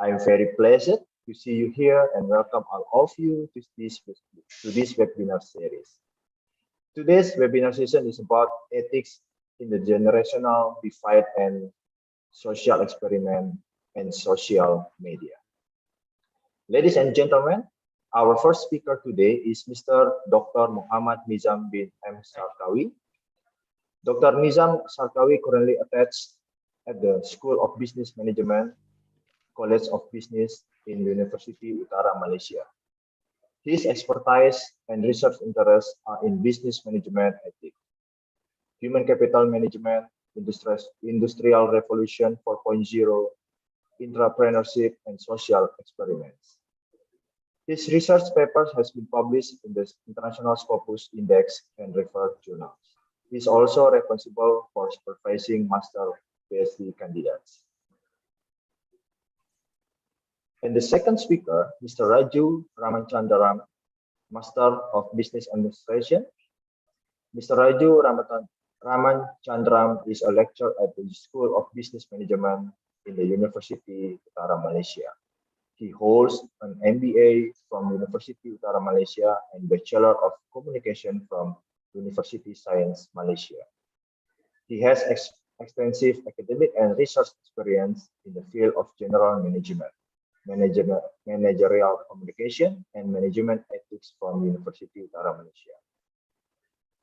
I'm very pleased to see you here and welcome all of you to this webinar series. Today's webinar session is about ethics in the generational divide and social experiment and social media. Ladies and gentlemen, our first speaker today is Mr. Dr. Muhammad Nizam bin M. Sarkawi. Dr. Nizam Sarkawi currently attends at the School of Business Management, College of Business in University Utara, Malaysia. His expertise and research interests are in business management ethics, human capital management, industrial revolution 4.0, entrepreneurship, and social experiments. His research papers has been published in the International Scopus Index and referred journals. He is also responsible for supervising master PhD candidates. And the second speaker, Mr. Raju Ramachandran, Master of Business Administration. Mr. Raju Ramachandran is a lecturer at the School of Business Management in the University Utara, Malaysia. He holds an MBA from University Utara, Malaysia and Bachelor of Communication from University Science, Malaysia. He has extensive academic and research experience in the field of general management, managerial communication, and management ethics from University Utara, Malaysia.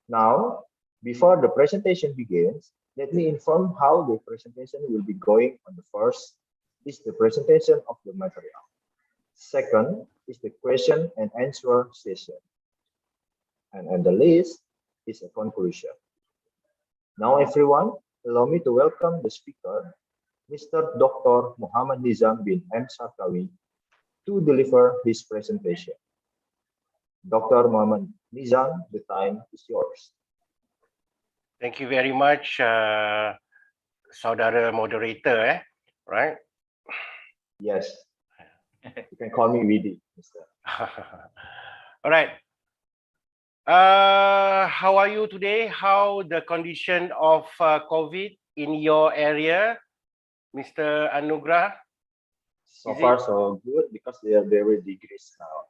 Now, before the presentation begins, let me inform how the presentation will be going. On the first is the presentation of the material. Second is the question and answer session. And on the list is a conclusion. Now, everyone, allow me to welcome the speaker, Mr. Dr. Muhammad Nizam bin M. Sarkawi, to deliver his presentation. Dr. Muhammad Nizam, the time is yours. Thank you very much, Saudara Moderator, right? Yes, you can call me Widi, Mr. All right. How are you today? How the condition of COVID in your area, Mr. Anugrah? So far, so good, because they are very decreased now.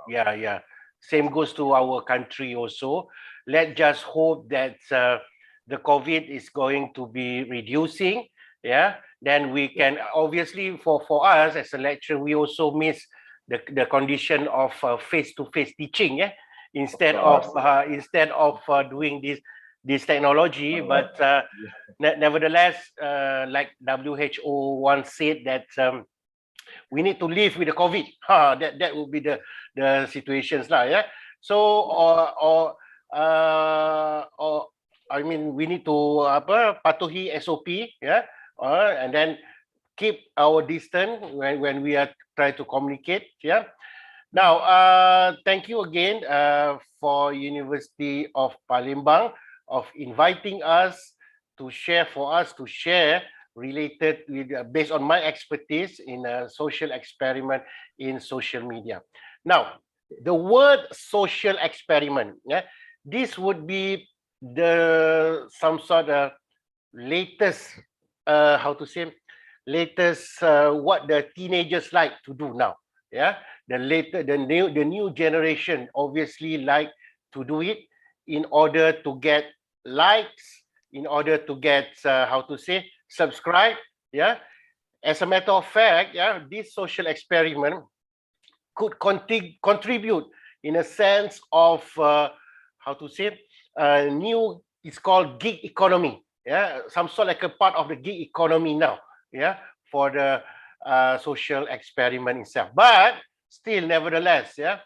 Yeah. Same goes to our country also. Let's just hope that the COVID is going to be reducing. Yeah. Then we can, obviously, for us as a lecturer, we also miss the condition of face-to-face teaching. Yeah. Instead of doing this technology, but nevertheless, like WHO once said that we need to live with the COVID. That would be the situations lah. Yeah. So I mean, we need to patuhi SOP. Yeah. And then keep our distance when we are trying to communicate. Yeah. Now, thank you again for University of Palembang of inviting us to share related with based on my expertise in a social experiment in social media. Now, the word social experiment, yeah, this would be some sort of latest what the teenagers like to do now. Yeah, the new generation obviously like to do it in order to get likes, in order to get subscribe. Yeah, as a matter of fact, yeah, this social experiment could contribute in a sense of new. It's called gig economy. Yeah, some sort like a part of the gig economy now. Yeah, for the social experiment itself, but still, nevertheless, yeah,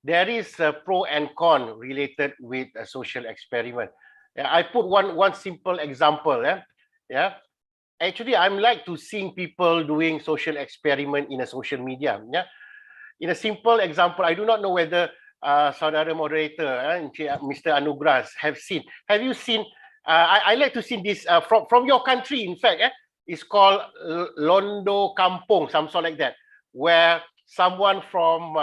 there is a pro and con related with a social experiment. Yeah, I put one simple example. Yeah. Actually, I'm like to seeing people doing social experiment in a social media. Yeah, in a simple example, I do not know whether Saudara Moderator, Mr. Anugrah, have you seen? I like to see this from your country. In fact, it's called Londo Kampung, some sort like that, where someone from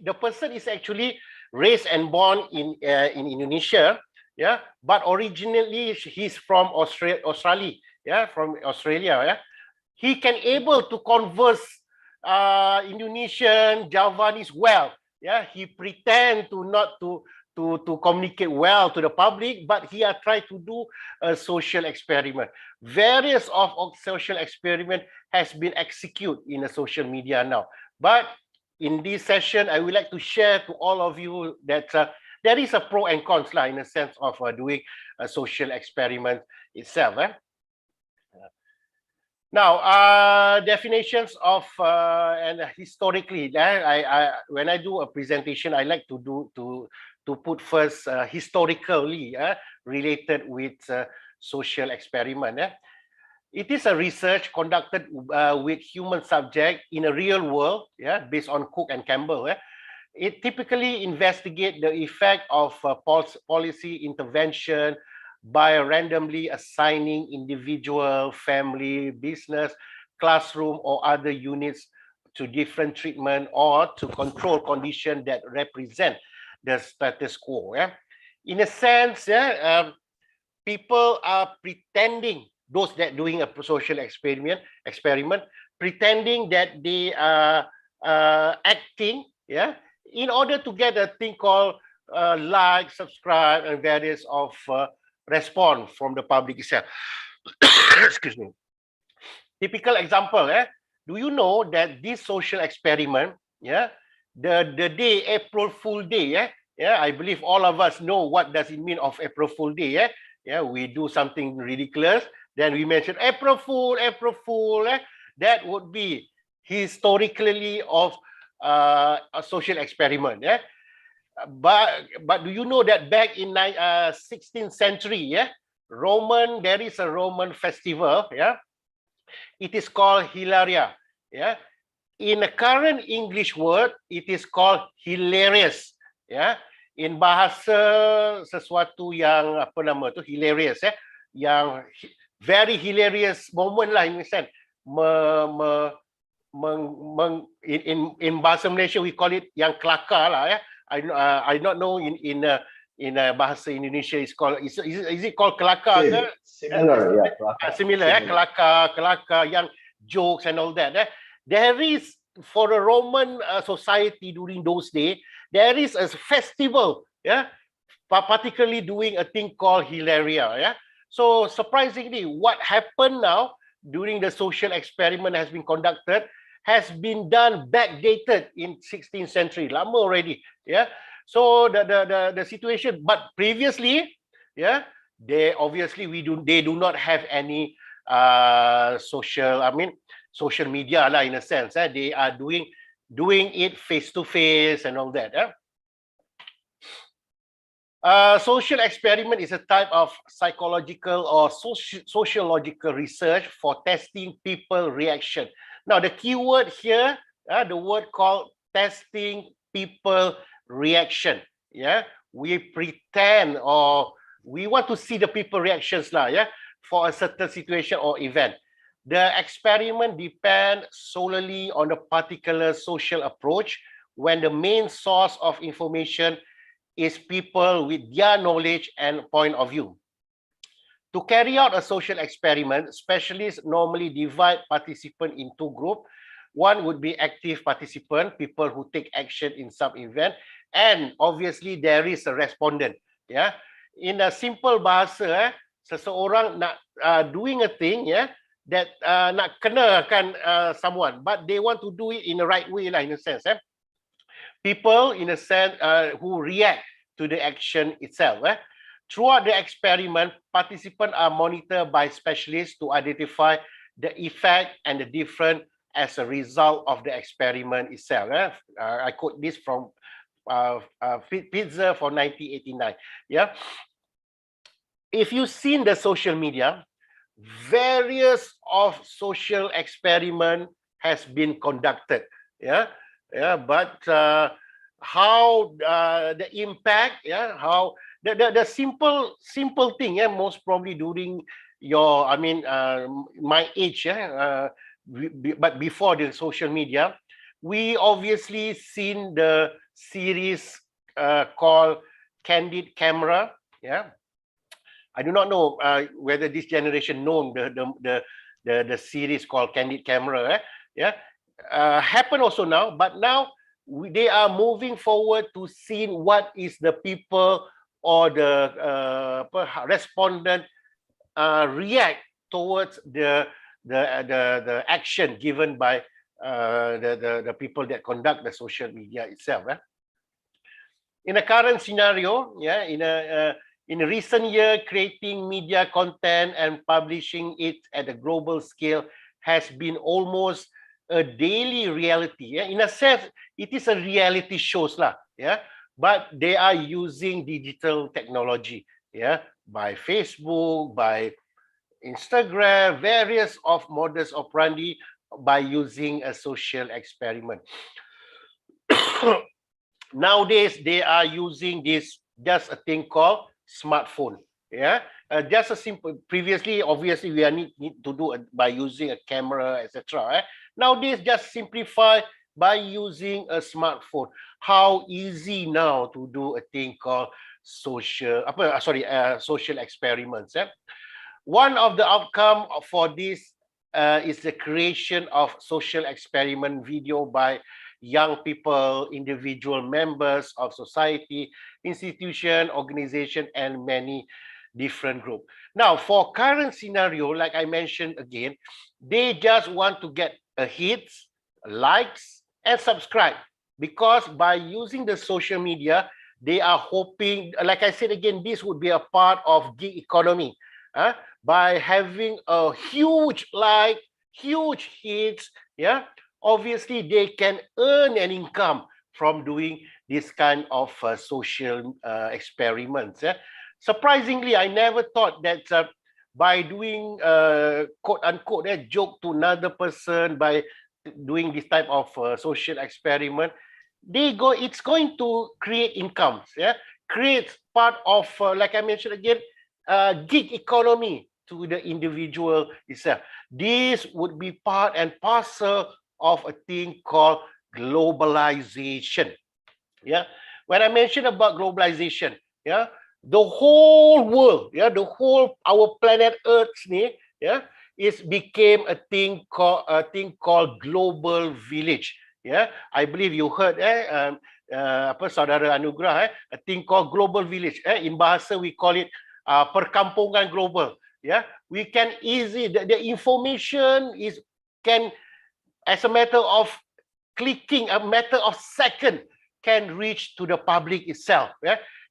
the person is actually raised and born in Indonesia, yeah, but originally he's from Australia, yeah, from Australia, yeah. he can able to converse Indonesian, Javanese well. Yeah, he pretend to not to communicate well to the public, but he are trying to do a social experiment. Various of social experiment has been executed in the social media now. But in this session, I would like to share to all of you that there is a pro and cons in a sense of doing a social experiment itself. Now, definitions of and historically, when I do a presentation, I like to put first historically related with social experiment. It is a research conducted with human subject in a real world, based on Cook and Campbell. It typically investigates the effect of policy intervention by randomly assigning individual, family, business, classroom, or other units to different treatment or to control conditions that represent the status quo. In a sense, people are pretending, those that doing a social experiment, pretending that they are acting, in order to get a thing called like, subscribe, and various of response from the public itself. Excuse me. Typical example, do you know that this social experiment, the day April Fool Day, I believe all of us know what does it mean of April Fool Day, we do something ridiculous, then we mention April Fool, that would be historically of a social experiment, But do you know that back in 16th century, there is a Roman festival, it is called Hilaria, In the current English word, it is called hilarious, In bahasa sesuatu yang apa nama tu hilarious, yang very hilarious moment lah in a sense. In bahasa Malaysia we call it yang kelakar lah, I don't know in bahasa Indonesia is it called kelakar ke? Similar, kelakar. Similar, kelakar yang jokes and all that. There is, for the Roman society during those days, there is a festival, particularly doing a thing called Hilaria, So surprisingly, what happened now during the social experiment has been conducted has been done backdated in 16th century, lama already, So the situation, but previously, they obviously they do not have any social media lah in a sense. They are doing it face to face and all that. Social experiment is a type of psychological or sociological research for testing people reaction. Now, the keyword here, the word called testing people reaction. We pretend or we want to see the people reactions now, for a certain situation or event. The experiment depends solely on the particular social approach when the main source of information is people with their knowledge and point of view. To carry out a social experiment, specialists normally divide participants in two groups. One would be active participant, people who take action in some event, and obviously there is a respondent. In a simple bahasa, seseorang nak doing a thing, that nak kenakan someone, but they want to do it in the right way lah, in a sense. People in a sense who react to the action itself. Throughout the experiment, participants are monitored by specialists to identify the effect and the difference as a result of the experiment itself. I quote this from Pizza for 1989. If you've seen the social media, various of social experiment has been conducted. But how the impact, how the simple thing, most probably during your, my age, but before the social media, we obviously seen the series called Candid Camera. I do not know whether this generation know the series called Candid Camera, yeah, happen also now, but now they are moving forward to see what is the people or the respondent react towards the action given by the people that conduct the social media itself. In a current scenario, in a recent year, creating media content and publishing it at a global scale has been almost a daily reality. In a sense, it is a reality shows lah. But they are using digital technology. By Facebook, by Instagram, various of modus operandi by using a social experiment. Nowadays, they are using this just a thing called smartphone. Just a simple. Previously, obviously, we are need to do it by using a camera, etc. Nowadays, just simplify by using a smartphone. How easy now to do a thing called social experiments. One of the outcome for this is the creation of social experiment video by young people, individual members of society, institution, organization, and many different groups. Now, for current scenario, like I mentioned again, they just want to get a hits, likes, and subscribe, because by using the social media, they are hoping, like I said again, this would be a part of gig economy. By having a huge like, huge hits, obviously they can earn an income from doing this kind of social experiments. Surprisingly, I never thought that by doing quote unquote joke to another person, by doing this type of social experiment, it's going to create incomes. Creates part of, like I mentioned again, gig economy to the individual itself. This would be part and parcel of a thing called globalization. When I mention about globalization, the whole world, the whole our planet Earth, is became a thing called global village. I believe you heard saudara Anugrah, a thing called global village. In bahasa we call it perkampungan global. We can easily, the information can, as a matter of clicking, a matter of second, can reach to the public itself.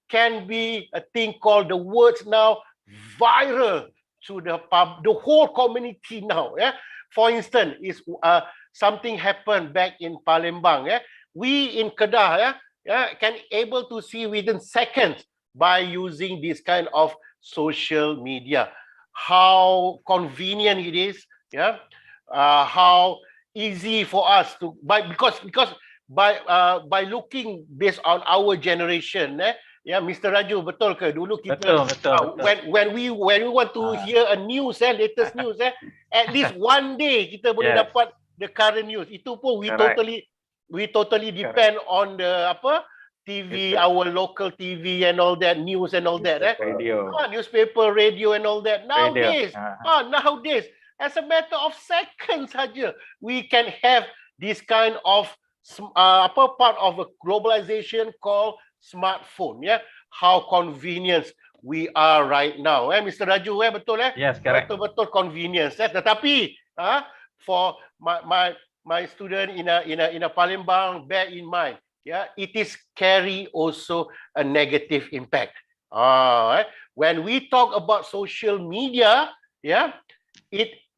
Can be a thing called, the words now viral to the whole community now. For instance, is something happened back in Palembang. We in Kedah can able to see within seconds by using this kind of social media. How convenient it is, how easy for us to because by looking based on our generation, Mr. Raju, betul ke dulu kita betul. when we want to hear a news, latest news, at least one day kita boleh dapat the current news. Itu pun we totally depend on the TV, our local TV and all that, news and all that. Radio. Newspaper, radio and all that. Nowadays, as a matter of seconds saja, we can have this kind of part of a globalization called smartphone. How convenient we are right now. Mr. Raju, betul? Yes, correct. Betul convenience. Tetapi for my student in a Palembang, bear in mind, it is carry also a negative impact. When we talk about social media,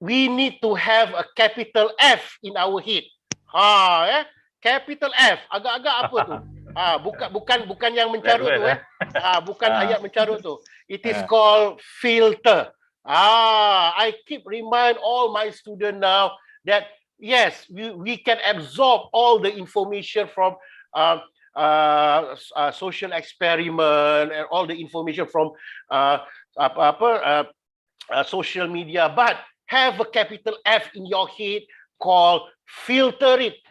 we need to have a capital F in our head. Capital F, agak-agak apa tu? Bukan yang mencarut tu, bukan ayat mencarut tu. It is called filter. I keep remind all my students now that yes, we can absorb all the information from social experiment and all the information from social media, but have a capital F in your head called filter it.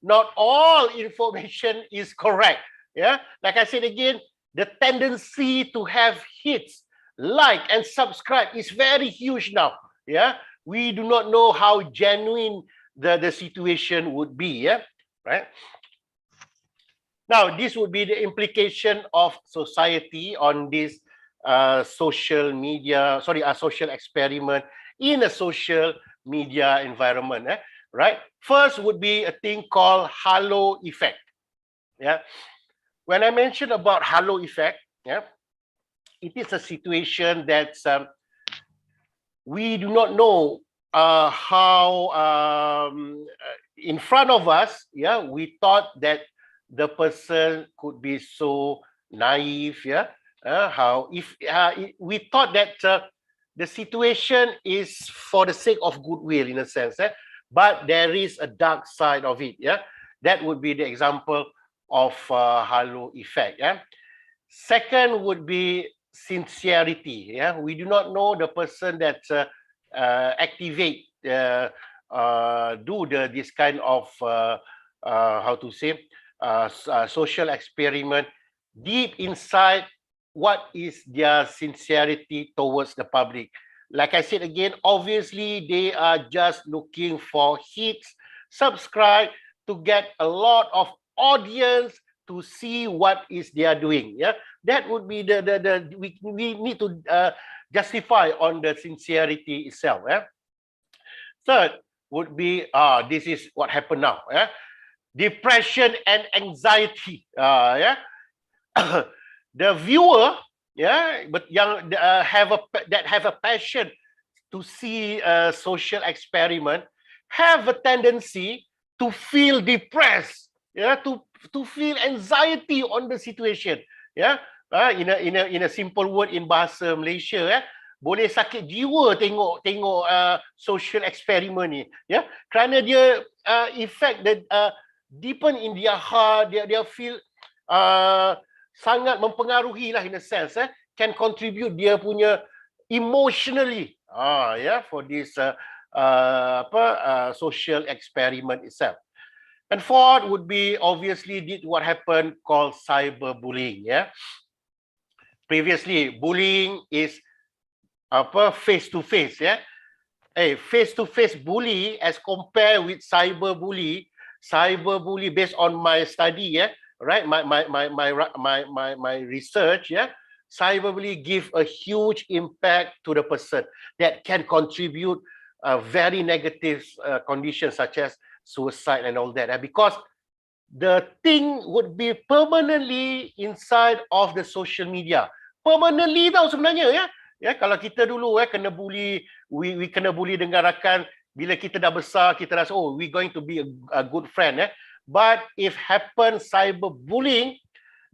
Not all information is correct. Like I said again, the tendency to have hits, like and subscribe is very huge now. we do not know how genuine the situation would be, yeah, right? Now, this would be the implication of society on this social media, social experiment in a social media environment, right? First would be a thing called halo effect. Yeah, when I mentioned about halo effect, yeah, it is a situation that we do not know how in front of us, yeah, we thought that the person could be so naive, yeah, how if we thought that the situation is for the sake of goodwill in a sense, but there is a dark side of it, yeah. That would be the example of halo effect, yeah. Second would be sincerity, yeah. We do not know the person that activate do this kind of how to say social experiment deep inside. What is their sincerity towards the public? Like I said again, obviously they are just looking for hits, subscribe, to get a lot of audience, to see what is they are doing. Yeah, that would be we need to justify on the sincerity itself. Yeah. Third would be this is what happened now. Yeah, depression and anxiety. Yeah, the viewer, yeah, but young have a passion to see a social experiment, have a tendency to feel depressed, yeah, to feel anxiety on the situation, yeah. In a simple word, in bahasa Malaysia, boleh sakit jiwa tengok social experiment ni, ya, kerana dia effect the deepen in their heart, dia feel sangat mempengaruhi lah in a sense, can contribute dia punya emotionally, for this social experiment itself. And fourth would be obviously what happened called cyberbullying. Yeah, previously bullying is face to face. Yeah, face to face bully as compared with cyberbully. Cyberbully, based on my study, yeah, right, my research, yeah, cyberbully give a huge impact to the person that can contribute very negative conditions such as suicide and all that, because the thing would be permanently inside of the social media. Permanently tau sebenarnya, ya. Ya, kalau kita dulu kena bully, we kena bully dengan rakan, bila kita dah besar kita rasa we going to be a good friend, but if happen cyberbullying,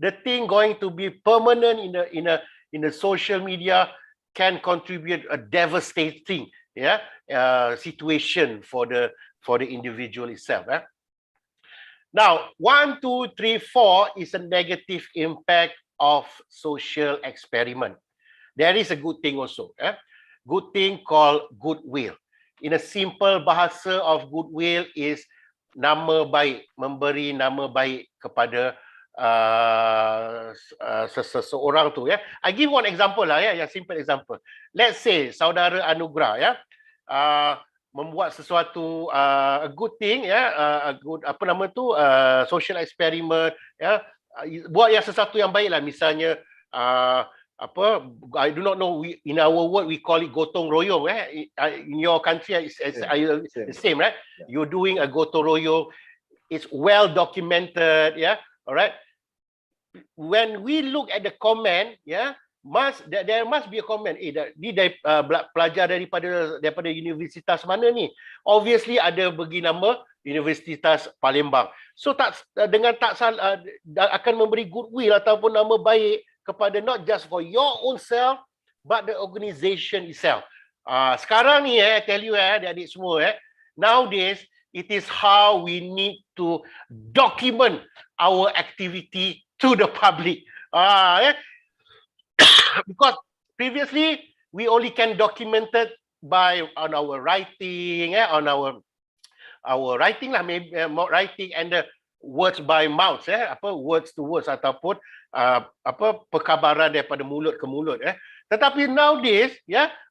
the thing going to be permanent in the social media, can contribute a devastating situation for the individual itself. Now, 1, 2, 3, 4 is a negative impact of social experiment. There is a good thing also. Good thing called goodwill. In a simple bahasa of goodwill is nama baik, memberi nama baik kepada seseorang tu. I give one example lah, yang simple example. Let's say saudara Anugrah, membuat sesuatu a good thing, a good social experiment, buat yang sesuatu yang baik lah, misalnya I do not know, in our word we call it gotong royong. In your country it's the same, right? Yeah. You're doing a gotong royong. It's well documented, all right. When we look at the comment, there must be a comment. Ni pelajar daripada universitas mana ni? Obviously ada bagi nama Universitas Palembang. So dengan tak salah akan memberi goodwill ataupun nama baik kepada not just for your own self, but the organization itself. Sekarang ni, I tell you, adik-adik semua, nowadays, it is how we need to document our activity to the public. Because previously, we only can document it on our writing, on our writing lah, maybe writing and the words by mouth, words to words ataupun perkabaran daripada mulut ke mulut. Tetapi nowadays,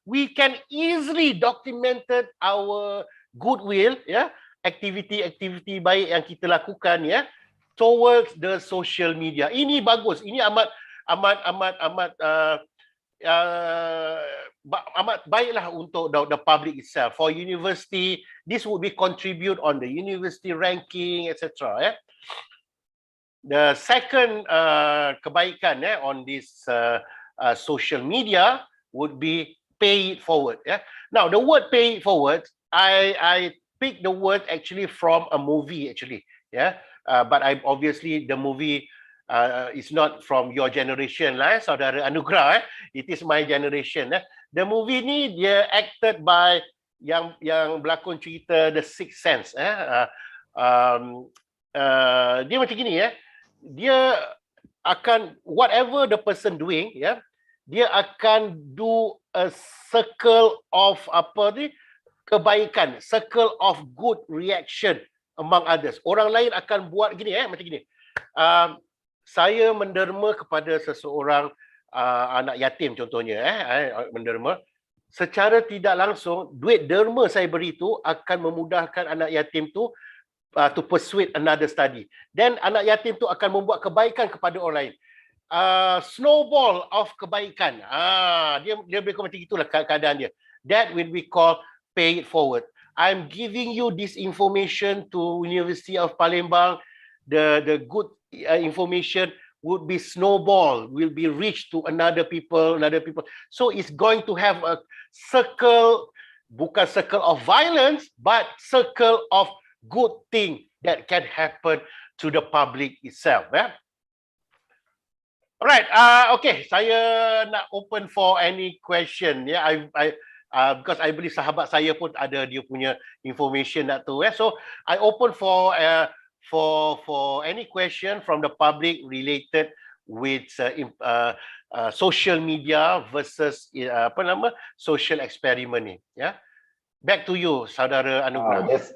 we can easily documented our goodwill, aktiviti-aktiviti baik yang kita lakukan, towards the social media. Ini bagus. Ini amat baiklah untuk the public itself. For university, this would be contribute on the university ranking, etc. The second kebaikan on this social media would be pay it forward. Now the word pay it forward, I picked the word actually from a movie actually. But I obviously the movie is not from your generation lah, saudara Anugrah. It is my generation. The movie ni dia acted by yang berlakon cerita The Sixth Sense. Dia macam gini dia akan whatever the person doing, dia akan do a circle of kebaikan, circle of good reaction among others. Orang lain akan buat gini macam gini. Saya menderma kepada seseorang anak yatim contohnya, menderma. Secara tidak langsung, duit derma saya beri tu akan memudahkan anak yatim tu to persuade another study. Dan anak yatim tu akan membuat kebaikan kepada orang lain. Snowball of kebaikan. Dia berikut macam itulah keadaan dia. That will we call pay it forward. I'm giving you this information to University of Palembang. The good information would be snowball, will be reached to another people. So it's going to have a circle, bukan circle of violence, but circle of good thing that can happen to the public itself. Alright, okay, saya nak open for any question. Because I believe sahabat saya pun ada dia punya information nak tu. So I open for any question from the public related with social media versus social experiment ni. Back to you, saudara Anugrah. Yes.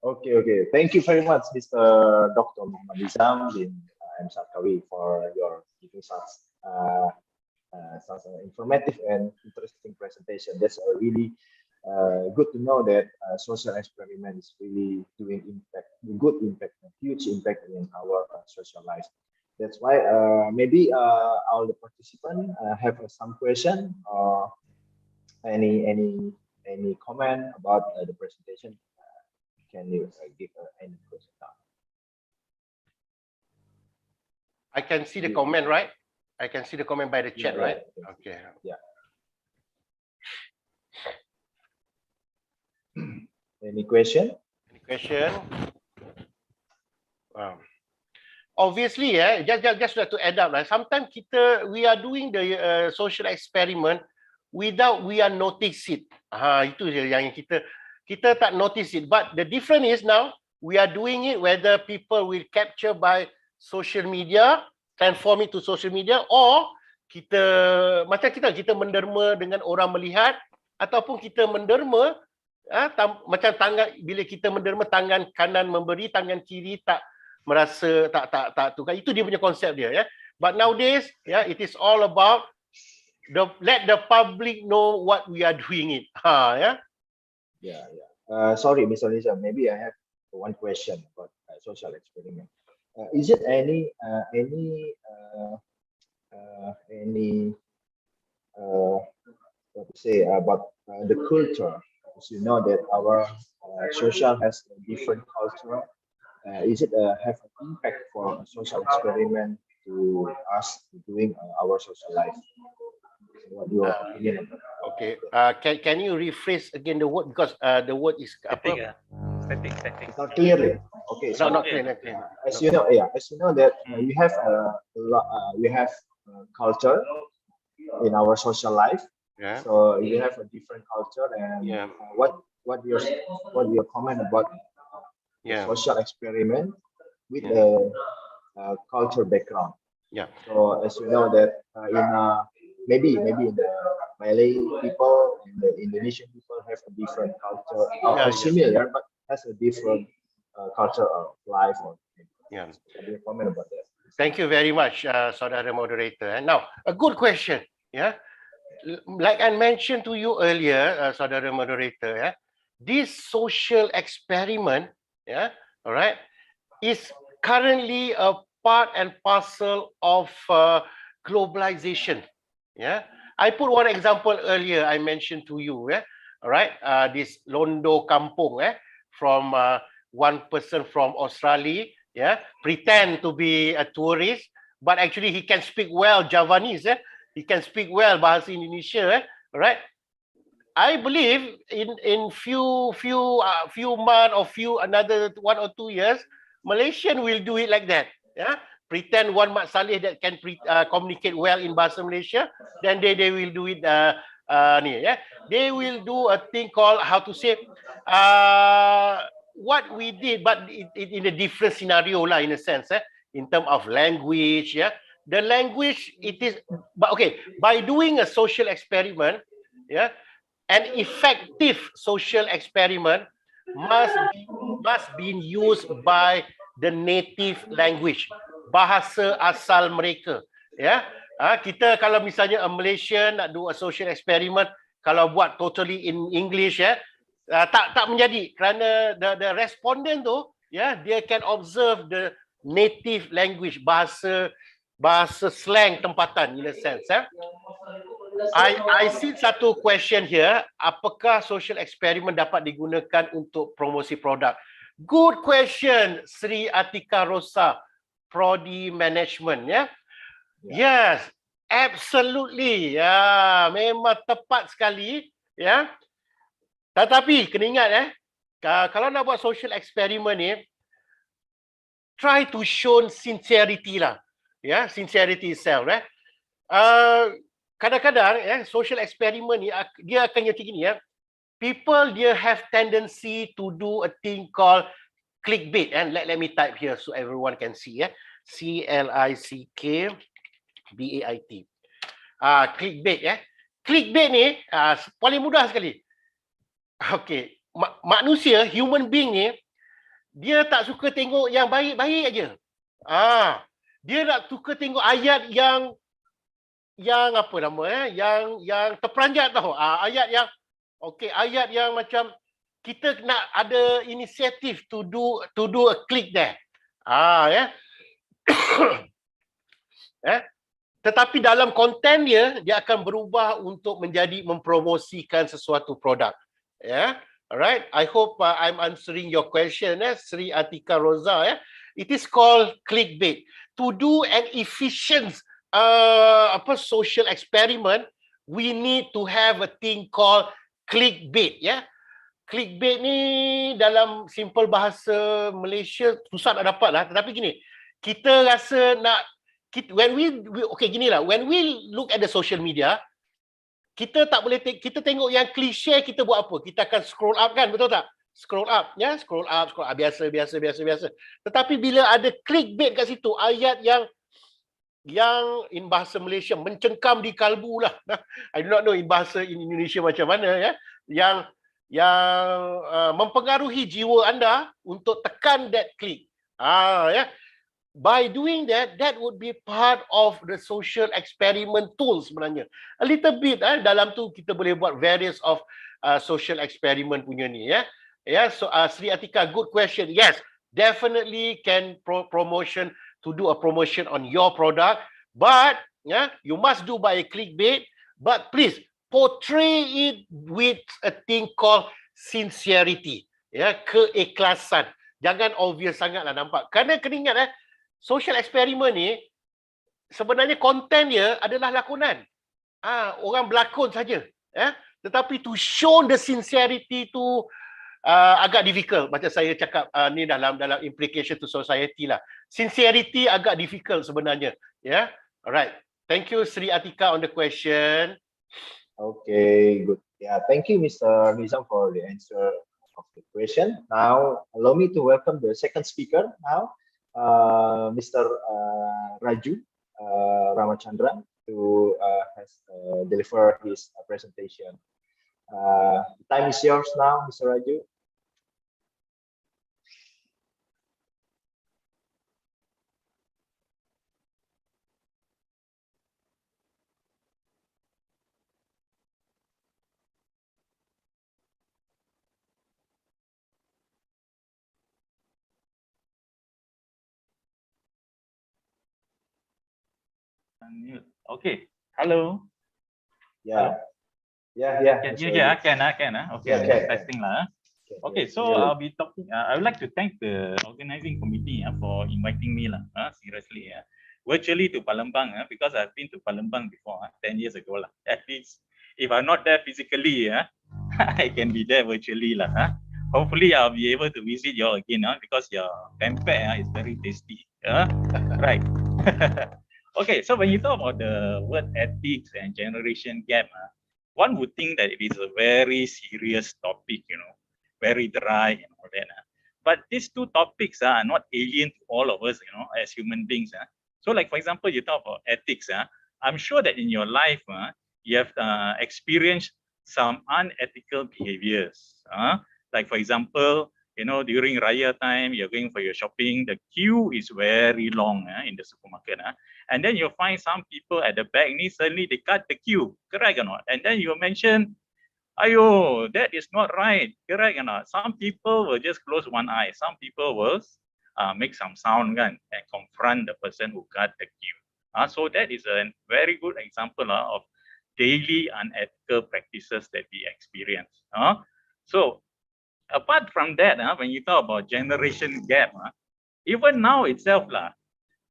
Okay. Thank you very much, Mr. Dr. Muhammad Nizam bin M. Sarkawi, for your giving such an informative and interesting presentation. That's really good to know that social experiment is really doing good impact, huge impact in our social life. That's why maybe all the participants have some question or any comment about the presentation. Can you give any question now? I can see the comment, right? I can see the comment by the chat, right? Okay. Yeah. Any question? Obviously, just to add up, sometimes we are doing the social experiment without we are notice it. Itu je yang kita tak notice it. But the difference is now we are doing it whether people will capture by social media, transform it to social media, or kita menderma dengan orang melihat, ataupun kita menderma macam tangan, bila kita menderma tangan kanan memberi, tangan kiri tak merasa tak tukar. Itu dia punya konsep dia. But nowadays, it is all about let the public know what we are doing it. Sorry, Mr. Nizam, maybe I have one question about social experiment. Is it any what to say about the culture? As you know that our social has a different culture. Is it have an impact for a social experiment to us doing our social life? What your opinion about that? Okay. Can you rephrase again the word, because the word is Static. Not clearly. Okay. So not clear. as you know that we have culture in our social life. So you have a different culture, and what your comment about social experiment with the culture background? So as you know that maybe in the Malay people and the Indonesian people have a different culture, similar but has a different culture of life. Can you comment about that? Thank you very much, Saudara Moderator. And now, a good question. Yeah, like I mentioned to you earlier, saudara moderator, yeah, this social experiment, yeah, all right, is currently a part and parcel of globalization. Yeah, I put one example earlier. I mentioned to you. Yeah, all right. This Londo Kampung. From one person from Australia. Yeah, pretend to be a tourist, but actually he can speak well Javanese. He can speak well bahasa Indonesia. All right. I believe in few months or few another 1 or 2 years, Malaysian will do it like that. Yeah, pretend one Mat Saleh that can communicate well in bahasa Malaysia, then they will do it. Yeah, they will do a thing called how to say what we did, but in a different scenario lah, in a sense. In terms of language, yeah, the language it is, but okay, by doing a social experiment, yeah, an effective social experiment must be used by the native language, bahasa asal mereka. Ya, kita kalau misalnya a Malaysian nak do a social experiment, kalau buat totally in English, ya, tak menjadi, kerana the respondent tu, ya, dia can observe the native language, bahasa slang tempatan, in a sense. I see satu question here. Apakah social experiment dapat digunakan untuk promosi produk? Good question, Sri Atika Rosa, Prodi Management. Ya, yes, absolutely. Ya, memang tepat sekali. Ya, tetapi kena ingat, kalau nak buat social experiment ni, try to show sincerity lah. Ya, sincerity itself. Kadang-kadang social experiment ni dia akan jadi gini, people dia have tendency to do a thing called clickbait, and let me type here so everyone can see, CLICKBAIT. Clickbait, clickbait ni paling mudah sekali. Okay, manusia, human being ni, dia tak suka tengok yang baik-baik aja. Dia nak suka tengok ayat yang apa nama, yang terperanjat tau. Ayat yang macam kita nak ada inisiatif to do a click there. Tetapi dalam konten dia akan berubah untuk menjadi mempromosikan sesuatu produk. Alright, I hope I'm answering your question, Sri Atika Rosa. It is called clickbait. To do an efficient social experiment, we need to have a thing called clickbait. Clickbait ni dalam simple bahasa Malaysia susah nak dapat lah. Tetapi gini, kita rasa when we look at the social media, kita tak boleh kita tengok yang klise, kita buat apa? Kita akan scroll up, kan, betul tak? Scroll up, scroll up, biasa. Tetapi bila ada clickbait kat situ, ayat yang in bahasa Malaysia mencengkam di kalbu lah. I do not know in bahasa Indonesia macam mana, yang mempengaruhi jiwa anda untuk tekan that click. By doing that would be part of the social experiment tool sebenarnya. A little bit, dalam tu kita boleh buat various of social experiment punya ni. So Sri Atika, good question. Yes, definitely can promotion to do a promotion on your product, but you must do by a clickbait, but please portray it with a thing called sincerity, keikhlasan. Jangan obvious sangatlah nampak. Kerana kena ingat, social experiment ni sebenarnya konten dia adalah lakonan. Orang berlakon saja. Tetapi to show the sincerity tu agak difficult. Macam saya cakap ni dalam implication to society lah. Sincerity agak difficult sebenarnya. Alright. Thank you Sri Atika on the question. Okay, good. Thank you, Mr. Nizam, for the answer of the question. Now, allow me to welcome the second speaker now, Mr. Raju Ramachandran, to deliver his presentation. The time is yours now, Mr. Raju. Unmute. Okay. Hello. Yeah, Hello. yeah, Can Mr. you hear? Ravi. Can. Okay, Yeah, I'm just can. testing lah. Yes, Okay, so clearly. I'll be talking. I would like to thank the organizing committee for inviting me lah. Seriously, virtually to Palembang because I've been to Palembang before 10 years ago lah. At least if I'm not there physically, I can be there virtually lah. Hopefully, I'll be able to visit you all again because your pempek is very tasty. Right. Okay, so when you talk about the word ethics and generation gap, one would think that it is a very serious topic, very dry and all that. But these two topics are not alien to all of us, as human beings. So, like for example, you talk about ethics. I'm sure that in your life, you have experienced some unethical behaviors. Like for example, during Raya time, you're going for your shopping, the queue is very long in the supermarket. And then you'll find some people at the back, and suddenly they cut the queue, correct or not? And then you mention, ayo, that is not right, correct or not? Some people will just close one eye. Some people will make some sound and confront the person who cut the queue. So that is a very good example of daily unethical practices that we experience. So apart from that, when you talk about generation gap, even now itself,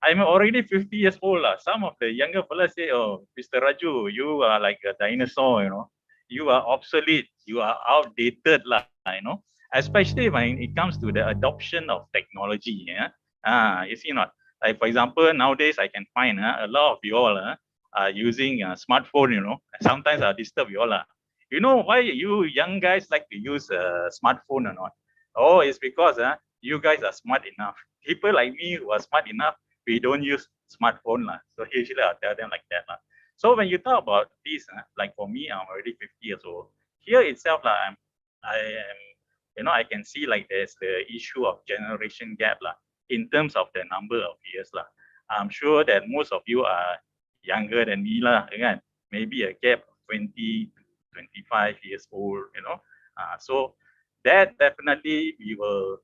I'm already 50 years old. Some of the younger fellas say, oh, Mr. Raju, you are like a dinosaur, You are obsolete. You are outdated, Especially when it comes to the adoption of technology, you see not? Like, for example, nowadays I can find a lot of you all are using a smartphone, Sometimes I'll disturb you all. You know why you young guys like to use a smartphone or not? Oh, it's because you guys are smart enough. People like me who are smart enough, we don't use smartphone lah. So usually I'll tell them like that lah. So when you talk about this, like for me, I'm already 50 years old. Here itself I am, I can see like there's the issue of generation gap lah, in terms of the number of years lah. I'm sure that most of you are younger than me lah, kan? Maybe a gap of 20 to 25 years old, So that definitely we will,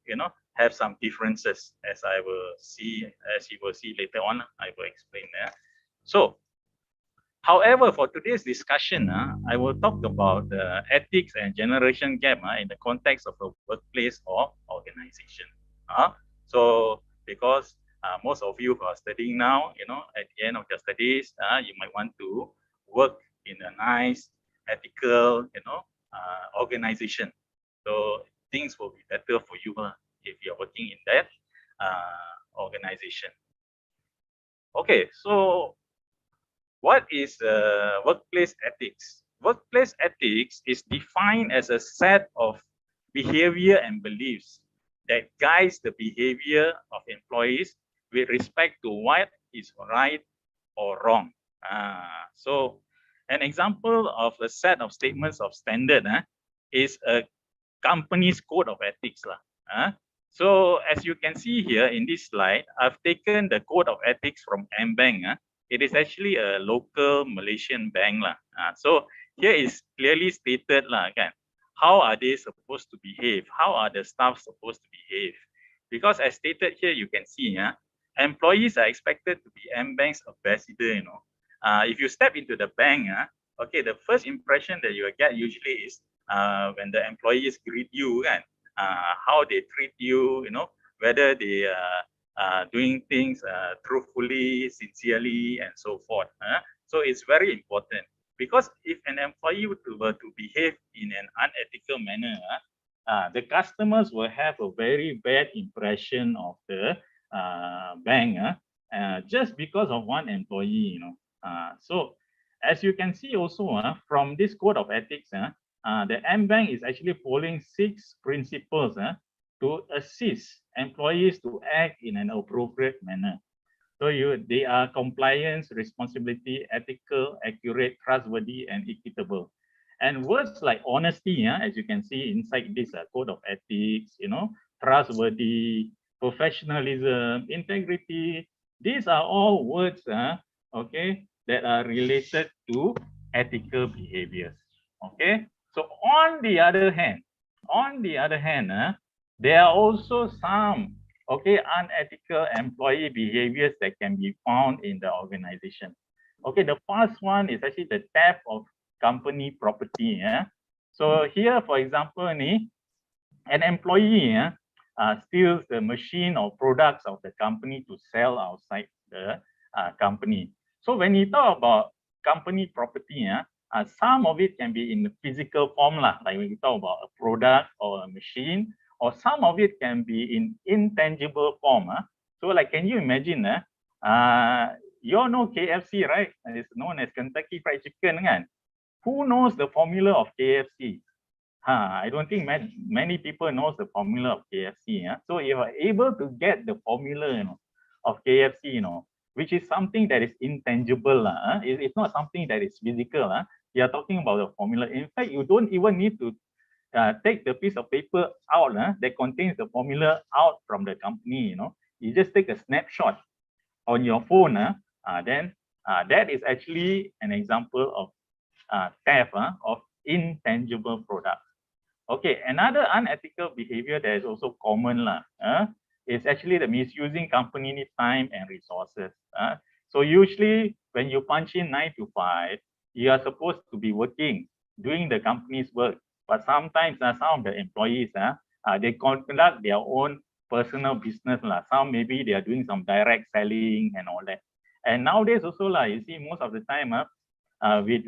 have some differences as you will see later on. I will explain that. So, however, for today's discussion, I will talk about the ethics and generation gap in the context of a workplace or organization. So, because most of you who are studying now, at the end of your studies, you might want to work in a nice, ethical, organization. So things will be better for you if you're working in that organization. Okay, so what is workplace ethics? Workplace ethics is defined as a set of behavior and beliefs that guides the behavior of employees with respect to what is right or wrong. So an example of a set of statements of standard is a company's code of ethics. So as you can see here in this slide, I've taken the code of ethics from M-Bank. It is actually a local Malaysian bank. So here is clearly stated, how are they supposed to behave? How are the staff supposed to behave? Because as stated here, you can see, employees are expected to be M-Bank's ambassador. If you step into the bank, okay, the first impression that you will get usually is when the employees greet you, how they treat you, whether they are doing things truthfully, sincerely, and so forth. So it's very important, because if an employee were to behave in an unethical manner, the customers will have a very bad impression of the bank just because of one employee. So as you can see also from this code of ethics, the M-Bank is actually following 6 principles to assist employees to act in an appropriate manner. So they are compliance, responsibility, ethical, accurate, trustworthy, and equitable. And words like honesty, as you can see inside this code of ethics, trustworthy, professionalism, integrity, these are all words, okay, that are related to ethical behaviors. Okay. So on the other hand, there are also some unethical employee behaviors that can be found in the organization. Okay, the first one is actually the theft of company property. So here, for example, an employee steals the machine or products of the company to sell outside the company. So when you talk about company property, some of it can be in the physical form, like when you talk about a product or a machine, or some of it can be in intangible form. So like, can you imagine, you all know KFC, right? It's known as Kentucky Fried Chicken, kan? Who knows the formula of KFC? I don't think many people knows the formula of KFC. So if you are able to get the formula, of KFC, which is something that is intangible, it's not something that is physical. You are talking about the formula. In fact, you don't even need to take the piece of paper out that contains the formula out from the company. You just take a snapshot on your phone. Then that is actually an example of theft of intangible products. Okay, another unethical behavior that is also common is actually the misusing company time and resources. So usually when you punch in 9 to 5, you are supposed to be working, doing the company's work. But sometimes some of the employees, they conduct their own personal business. Some maybe they are doing some direct selling and all that. And nowadays also, you see most of the time, with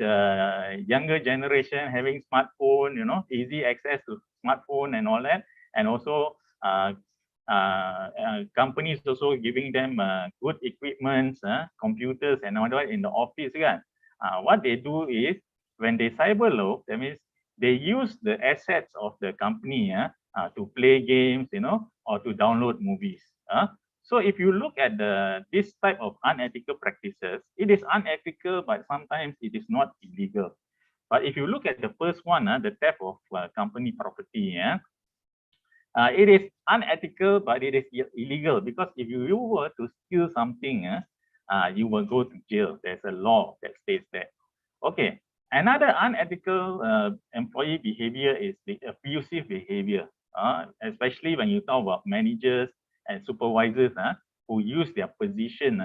younger generation having smartphone, easy access to smartphone and all that, and also companies also giving them good equipments, computers and all that in the office. What they do is when they cyber loaf, that means they use the assets of the company to play games, or to download movies. So if you look at this type of unethical practices, it is unethical, but sometimes it is not illegal. But if you look at the first one, the theft of company property, it is unethical, but it is illegal, because if you were to steal something, you will go to jail. There's a law that states that. Okay, another unethical employee behavior is the abusive behavior, especially when you talk about managers and supervisors who use their position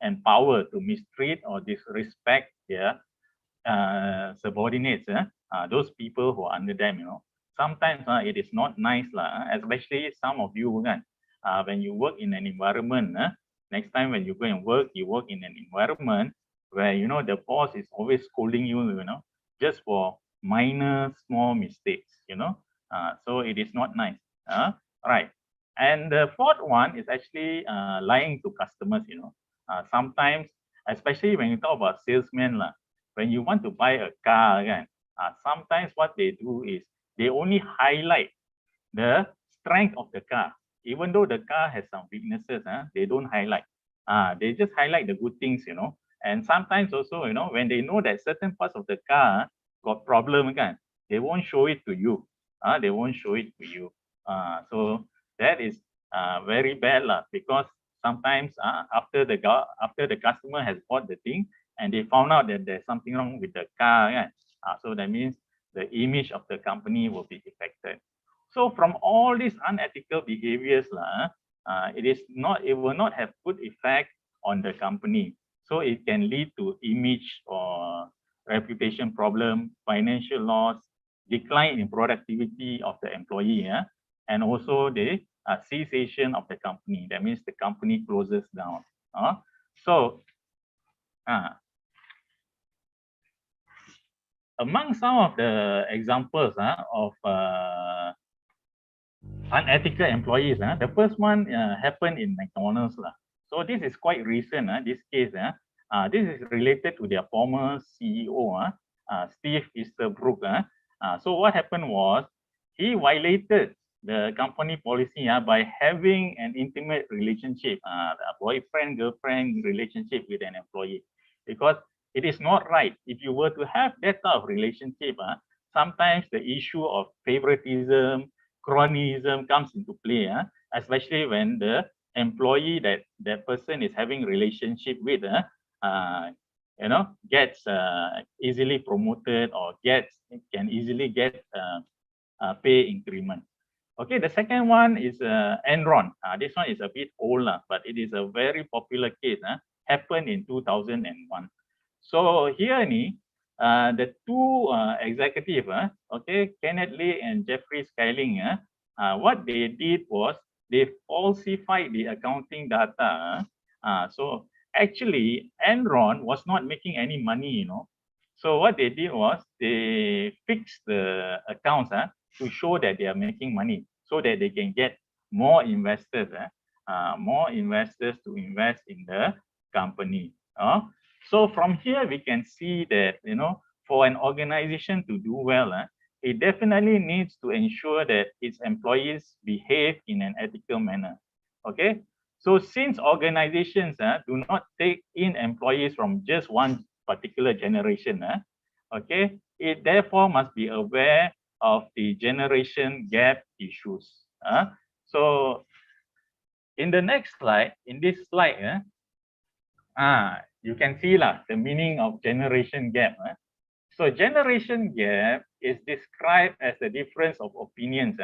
and power to mistreat or disrespect their subordinates, those people who are under them. Sometimes it is not nice, especially some of you, when you work in an environment, next time when you go and work, you work in an environment where, the boss is always scolding you, just for minor, small mistakes, so it is not nice. Right. And the fourth one is actually lying to customers, sometimes, especially when you talk about salesmen, when you want to buy a car, sometimes what they do is they only highlight the strength of the car. Even though the car has some weaknesses, they don't highlight. They just highlight the good things, And sometimes also, when they know that certain parts of the car got problem, they won't show it to you. They won't show it to you. So that is very bad, because sometimes after the customer has bought the thing and they found out that there's something wrong with the car, so that means the image of the company will be affected. So from all these unethical behaviors, it will not have good effect on the company. So it can lead to image or reputation problem, financial loss, decline in productivity of the employee, and also the cessation of the company. That means the company closes down. So among some of the examples of unethical employees, the first one happened in McDonald's. So this is quite recent, this case. This is related to their former CEO, Steve Easterbrook. So what happened was he violated the company policy by having an intimate relationship, a boyfriend-girlfriend relationship with an employee, because it is not right. If you were to have that type of relationship, sometimes the issue of favoritism, cronyism comes into play, especially when the employee that person is having relationship with, gets easily promoted or can easily get pay increment. Okay, the second one is Enron. This one is a bit old, but it is a very popular case. Happened in 2001. So here ni, the two executive, okay, Kenneth Lee and Jeffrey Skyling, what they did was they falsified the accounting data. So actually, Enron was not making any money, you know. So what they did was they fixed the accounts to show that they are making money, so that they can get more investors, more investors to invest in the company. So from here we can see that, you know, for an organization to do well, it definitely needs to ensure that its employees behave in an ethical manner. Okay, so since organizations do not take in employees from just one particular generation, okay, it therefore must be aware of the generation gap issues. So in the next slide, in this slide, you can see the meaning of generation gap. So generation gap is described as the difference of opinions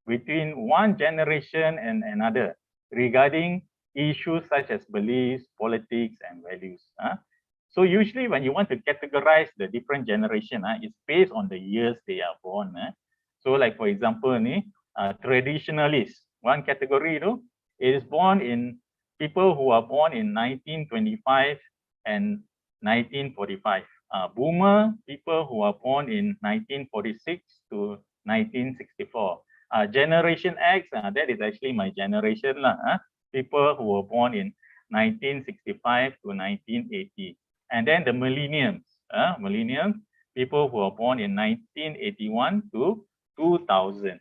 between one generation and another regarding issues such as beliefs, politics, and values. So usually when you want to categorize the different generation, it's based on the years they are born. So like for example, traditionalists, one category is born in people who are born in 1925 and 1945. Boomer, people who are born in 1946 to 1964. Generation X, that is actually my generation, people who were born in 1965 to 1980. And then the millennials, people who are born in 1981 to 2000.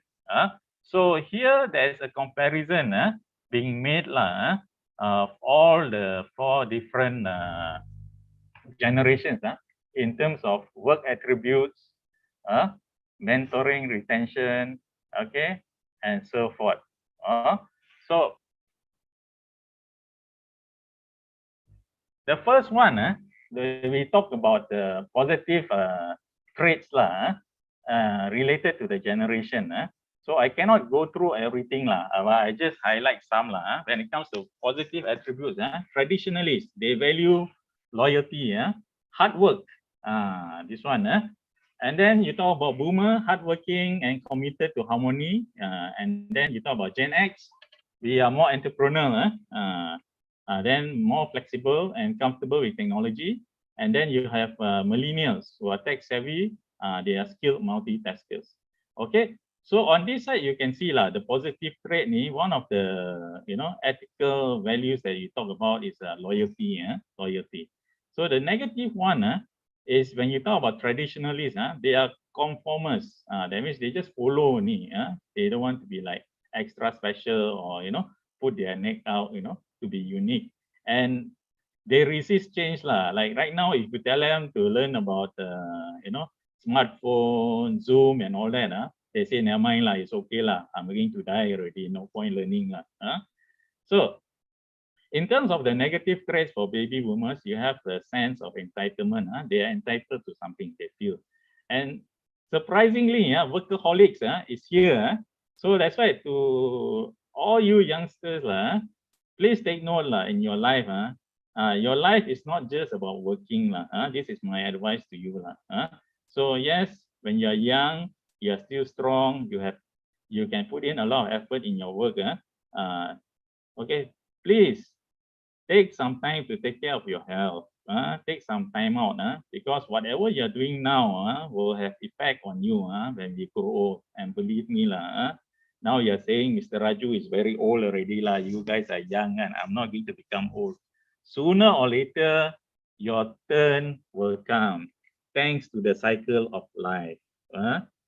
So here there's a comparison being made of all the four different generations in terms of work attributes, mentoring, retention, okay, and so forth. So the first one, we talk about the positive traits related to the generation. So I cannot go through everything but I just highlight some when it comes to positive attributes. Traditionalists, they value loyalty, hard work. This one. And then you talk about boomer, hardworking and committed to harmony. And then you talk about Gen X, we are more entrepreneurial. Then more flexible and comfortable with technology. And then you have millennials who are tech savvy. They are skilled multitaskers. Okay, so on this side you can see the positive trait. One of the ethical values that you talk about is loyalty. Loyalty. So the negative one is when you talk about traditionalists. They are conformists. That means they just follow. They don't want to be like extra special or put their neck out. To be unique, and they resist change Like right now, if you tell them to learn about smartphone, Zoom, and all that, they say never mind it's okay I'm going to die already. No point learning So, in terms of the negative traits for baby boomers, you have the sense of entitlement. They are entitled to something they feel, and surprisingly, workaholics is here. So that's why to all you youngsters please take note in your life. Your life is not just about working. This is my advice to you. So yes, when you're young, you're still strong. You can put in a lot of effort in your work. Okay, please take some time to take care of your health. Take some time out because whatever you're doing now will have effect on you when we grow old. And believe me now you're saying Mr. Raju is very old already you guys are young and I'm not going to become old. Sooner or later, your turn will come thanks to the cycle of life.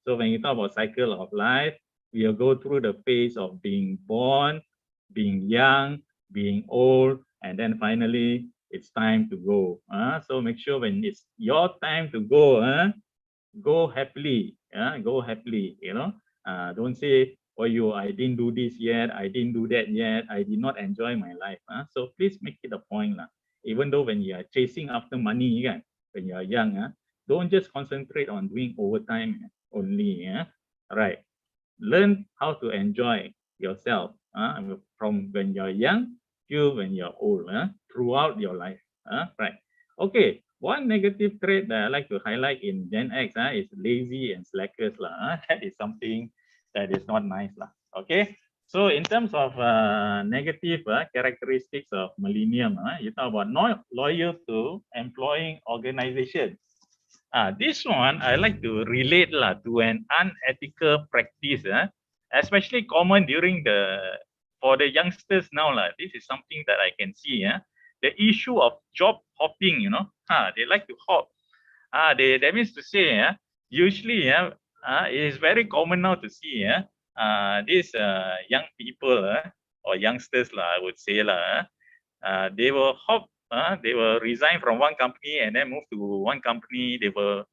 So when you talk about cycle of life, we'll go through the phase of being born, being young, being old, and then finally it's time to go. So make sure when it's your time to go, go happily. Go happily. Don't say, oh, I didn't do this yet, I didn't do that yet, I did not enjoy my life. So please make it a point. Even though when you are chasing after money, when you are young, don't just concentrate on doing overtime only. Right. Learn how to enjoy yourself from when you're young to when you're old, throughout your life. Right. Okay. One negative trait that I like to highlight in Gen X is lazy and slackers. That is something that is not nice. Okay. So in terms of negative characteristics of millennium, you talk about not loyal to employing organization. This one I like to relate to an unethical practice, especially common during for the youngsters now. This is something that I can see. The issue of job hopping, they like to hop. That means to say, usually, it is very common now to see, these young people or youngsters, I would say, they will hop, they will resign from one company and then move to one company. They will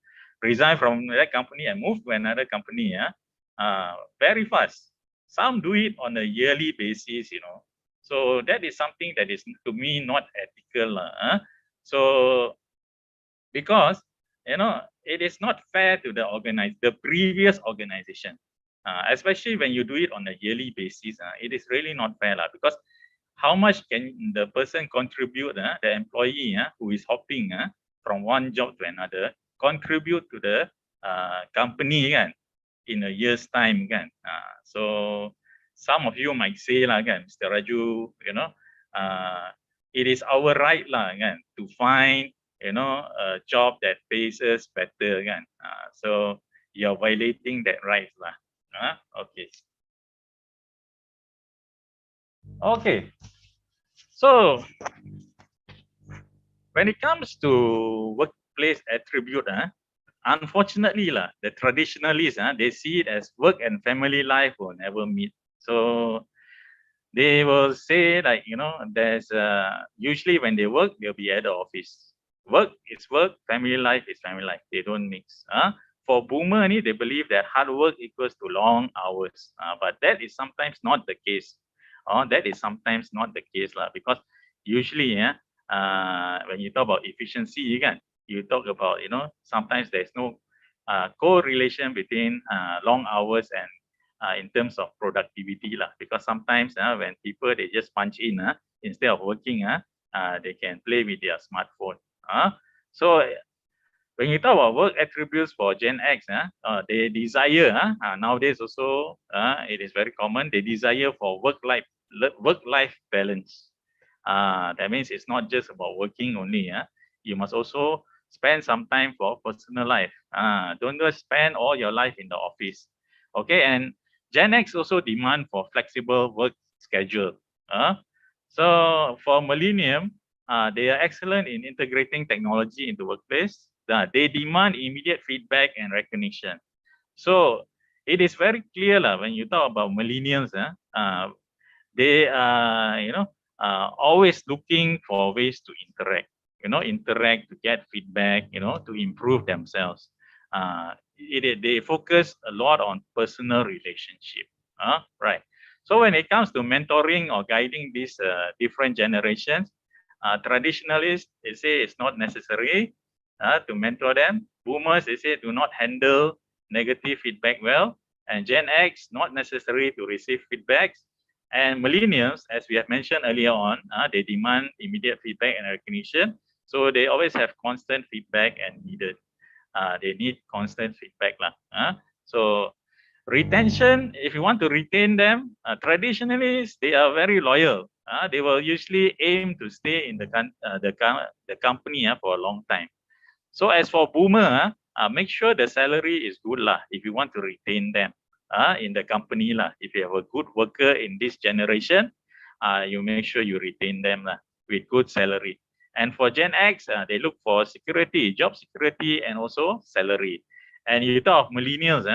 resign from that company and move to another company. Very fast. Some do it on a yearly basis, So that is something that is to me not ethical. So because it is not fair to the previous organization, especially when you do it on a yearly basis. It is really not fair because how much can the person contribute, the employee who is hopping from one job to another, contribute to the company in a year's time so some of you might say Mr. Raju, it is our right to find a job that pays us better so you're violating that right okay. Okay, so when it comes to workplace attribute, unfortunately the traditionalists they see it as work and family life will never meet. So they will say there's usually when they work they'll be at the office. Work is work, family life is family life. They don't mix. For boomer they believe that hard work equals to long hours. But that is sometimes not the case. That is sometimes not the case because usually when you talk about efficiency, you talk about sometimes there's no correlation between long hours and in terms of productivity because sometimes when people they just punch in instead of working they can play with their smartphone. So when you talk about work attributes for Gen X, they desire nowadays also it is very common, they desire for work life balance. That means it's not just about working only. You must also spend some time for personal life. Don't just spend all your life in the office. Okay, and Gen X also demand for flexible work schedule. So for Millennium, they are excellent in integrating technology into workplace. They demand immediate feedback and recognition. So it is very clear when you talk about millennials, they are always looking for ways to interact to get feedback, to improve themselves. They focus a lot on personal relationship. Right. So when it comes to mentoring or guiding these different generations, traditionalists they say it's not necessary to mentor them. Boomers they say do not handle negative feedback well, and Gen X not necessary to receive feedbacks. And millennials, as we have mentioned earlier on, they demand immediate feedback and recognition. So they always have constant feedback and needed. They need constant feedback. So retention, if you want to retain them, traditionally, they are very loyal. They will usually aim to stay in the company for a long time. So as for boomer, make sure the salary is good if you want to retain them in the company If you have a good worker in this generation, you make sure you retain them with good salary. And for Gen X, they look for security, job security, and also salary. And you talk of millennials,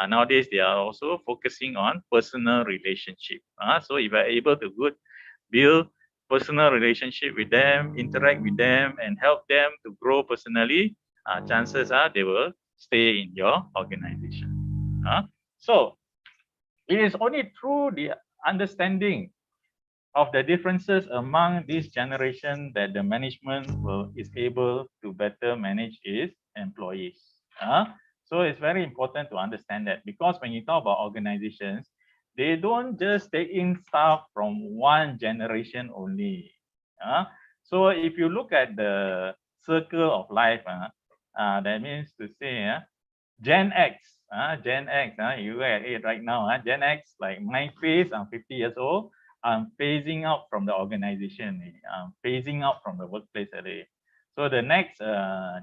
nowadays they are also focusing on personal relationship. So if you are able to build personal relationship with them, interact with them, and help them to grow personally, chances are they will stay in your organization. So it is only through the understanding of the differences among this generation that the management is able to better manage its employees. So it's very important to understand that, because when you talk about organizations, they don't just take in staff from one generation only. So if you look at the circle of life. That means to say, Gen X, you are at it right now. Gen X, like my phase, I'm 50 years old. I'm phasing out from the organization. I'm phasing out from the workplace already. So the next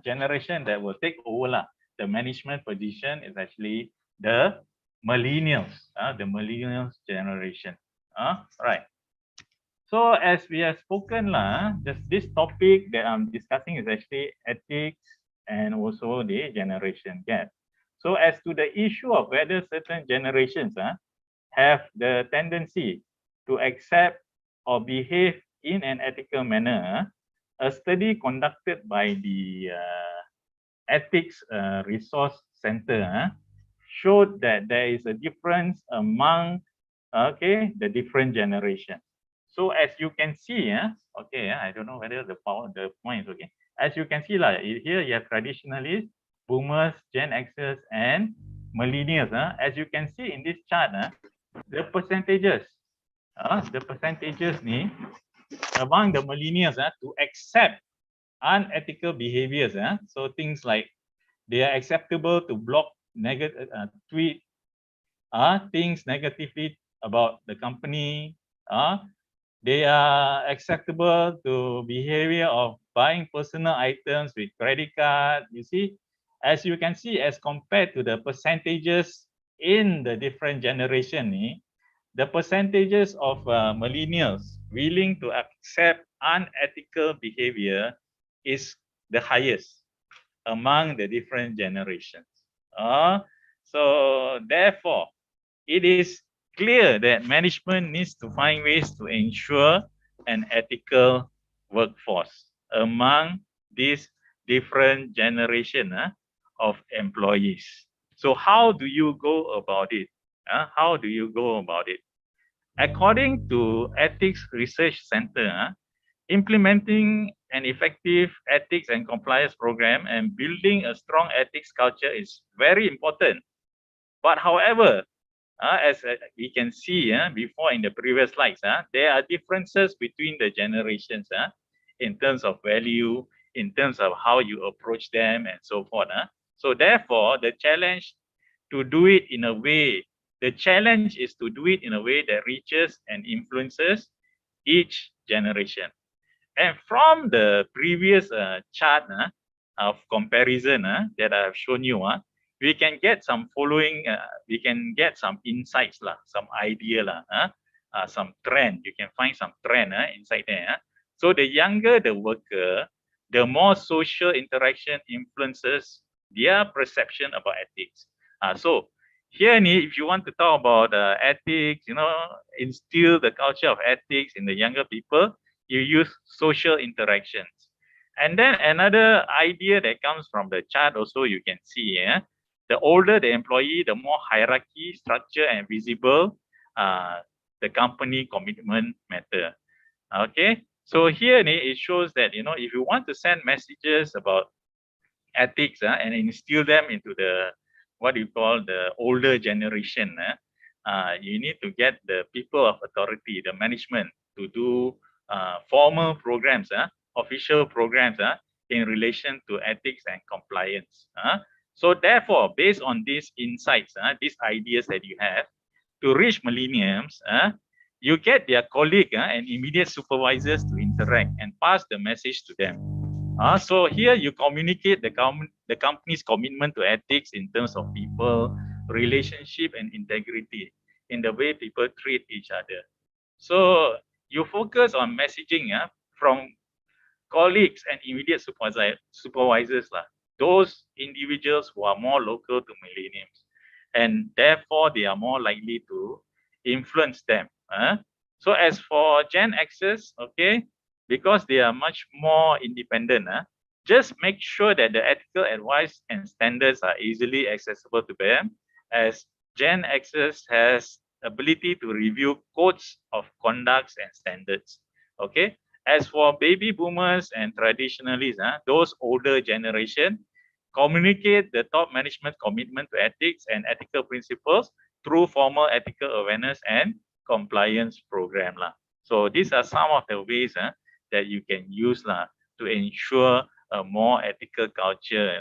generation that will take over the management position is actually the millennials, the millennials generation. Right. So as we have spoken, this topic that I'm discussing is actually ethics and also the generation gap. So as to the issue of whether certain generations have the tendency to accept or behave in an ethical manner, a study conducted by the Ethics Resource Center showed that there is a difference among the different generations. So as you can see, I don't know whether the point is okay. As you can see, here you have traditionalists, boomers, Gen Xers, and millennials. As you can see in this chart, the percentages among the millennials to accept unethical behaviors. So things like they are acceptable to block negative tweet things negatively about the company. They are acceptable to behavior of buying personal items with credit card. You see, as you can see, as compared to the percentages in the different generation, the percentages of millennials willing to accept unethical behavior is the highest among the different generations. So therefore, it is clear that management needs to find ways to ensure an ethical workforce among these different generation of employees. So how do you go about it? How do you go about it? According to Ethics Research Center, implementing an effective ethics and compliance program and building a strong ethics culture is very important. But however, as we can see before in the previous slides, there are differences between the generations in terms of value, in terms of how you approach them and so forth. So therefore, the challenge to do it in a way, the challenge is to do it in a way that reaches and influences each generation. And from the previous chart of comparison that I have shown you, we can get some following, we can get some insights, some idea, some trend. You can find some trend inside there. So the younger the worker, the more social interaction influences their perception about ethics. So here, if you want to talk about ethics, instill the culture of ethics in the younger people, you use social interactions. And then another idea that comes from the chart also you can see, the older the employee, the more hierarchy, structure, and visible the company commitment matter. Okay, so here it shows that, if you want to send messages about ethics and instill them into the, what you call the older generation, you need to get the people of authority, the management, to do formal programs, official programs in relation to ethics and compliance. So therefore, based on these insights, these ideas that you have, to reach millennials, you get their colleague and immediate supervisors to interact and pass the message to them. So here you communicate the company's commitment to ethics in terms of people, relationship, and integrity in the way people treat each other. So you focus on messaging from colleagues and immediate supervisors, those individuals who are more local to millennials, and therefore they are more likely to influence them. So as for Gen Xers, okay, because they are much more independent, just make sure that the ethical advice and standards are easily accessible to them, as Gen Xers has ability to review codes of conducts and standards. Okay. As for baby boomers and traditionalists, those older generation, communicate the top management commitment to ethics and ethical principles through formal ethical awareness and compliance program. So these are some of the ways that you can use to ensure a more ethical culture,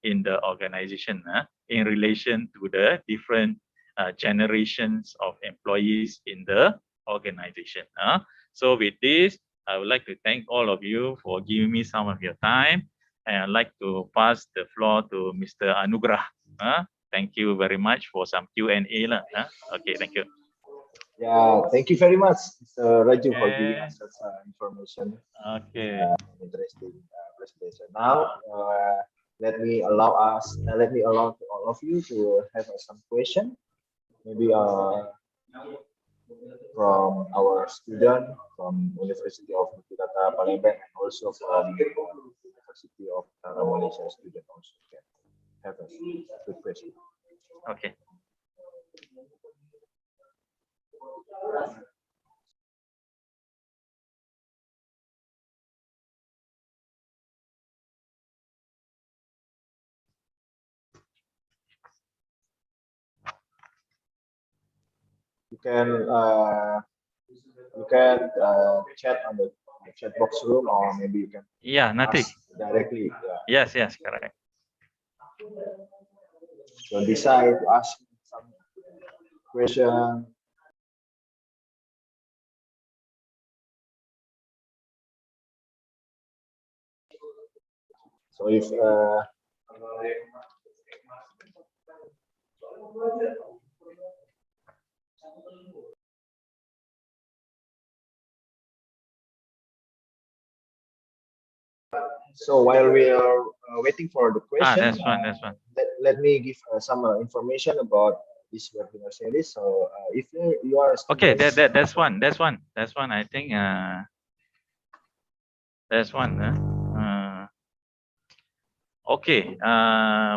in the organization, in relation to the different generations of employees in the organization. So with this, I would like to thank all of you for giving me some of your time, and I'd like to pass the floor to Mr. Anugrah. Thank you very much for some Q&A lah. Okay, thank you. Yeah, thank you very much, Mr. Raju, for giving Okay. us such information. Okay. Interesting presentation. Now, let me allow to all of you to have some question. Maybe from our student from University of Bukit Palembang, and also from University of Malaysia student also can have a good question. Okay. You can chat on the chat box room, or maybe you can nothing. ask directly. Yeah. Yes, correct. Don't decide to ask some question. So if so while we are waiting for the question, That's fine. Let me give some information about this webinar series. So if you are a Okay, student, that's one. I think that's one. Okay,